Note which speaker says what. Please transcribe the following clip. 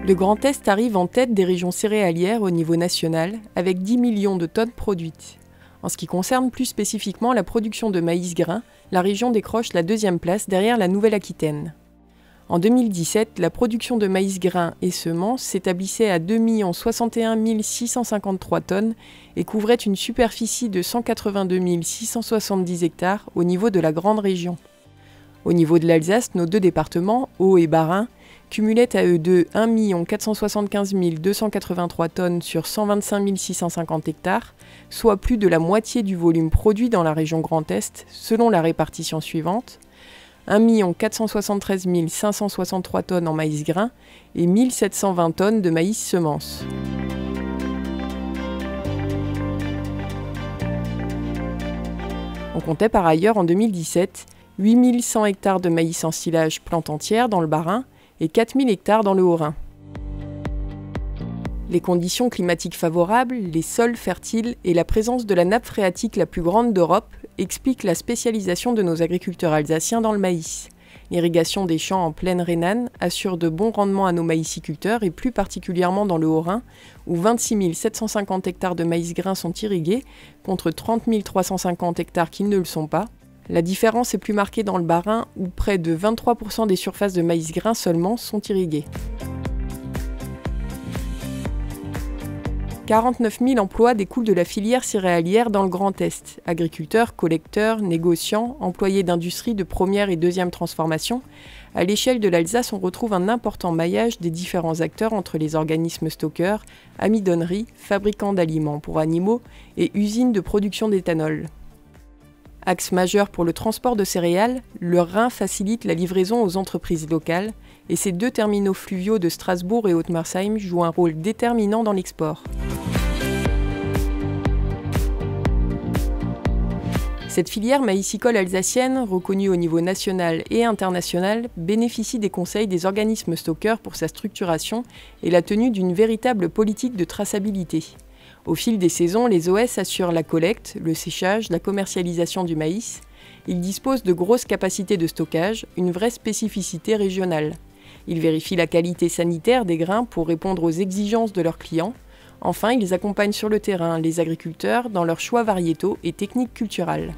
Speaker 1: Le Grand Est arrive en tête des régions céréalières au niveau national, avec 10 millions de tonnes produites. En ce qui concerne plus spécifiquement la production de maïs grain, la région décroche la deuxième place derrière la Nouvelle-Aquitaine. En 2017, la production de maïs grain et semences s'établissait à 2 061 653 tonnes et couvrait une superficie de 182 670 hectares au niveau de la grande région. Au niveau de l'Alsace, nos deux départements, Haut et Bas-Rhin, cumulaient à eux deux 1 475 283 tonnes sur 125 650 hectares, soit plus de la moitié du volume produit dans la région Grand Est, selon la répartition suivante: 1 473 563 tonnes en maïs grain et 1 720 tonnes de maïs semences. On comptait par ailleurs en 2017 8 100 hectares de maïs en silage plante entière dans le Bas-Rhin et 4 000 hectares dans le Haut-Rhin. Les conditions climatiques favorables, les sols fertiles et la présence de la nappe phréatique la plus grande d'Europe expliquent la spécialisation de nos agriculteurs alsaciens dans le maïs. L'irrigation des champs en plaine rhénane assure de bons rendements à nos maïsiculteurs et plus particulièrement dans le Haut-Rhin, où 26 750 hectares de maïs grain sont irrigués, contre 30 350 hectares qui ne le sont pas. La différence est plus marquée dans le Bas-Rhin, où près de 23% des surfaces de maïs grain seulement sont irriguées. 49 000 emplois découlent de la filière céréalière dans le Grand Est. Agriculteurs, collecteurs, négociants, employés d'industries de première et deuxième transformation. À l'échelle de l'Alsace, on retrouve un important maillage des différents acteurs entre les organismes stockeurs, amidonneries, fabricants d'aliments pour animaux et usines de production d'éthanol. Axe majeur pour le transport de céréales, le Rhin facilite la livraison aux entreprises locales et ces deux terminaux fluviaux de Strasbourg et Haute-Mersheim jouent un rôle déterminant dans l'export. Cette filière maïsicole alsacienne, reconnue au niveau national et international, bénéficie des conseils des organismes stockeurs pour sa structuration et la tenue d'une véritable politique de traçabilité. Au fil des saisons, les OS assurent la collecte, le séchage, la commercialisation du maïs. Ils disposent de grosses capacités de stockage, une vraie spécificité régionale. Ils vérifient la qualité sanitaire des grains pour répondre aux exigences de leurs clients. Enfin, ils accompagnent sur le terrain les agriculteurs dans leurs choix variétaux et techniques culturales.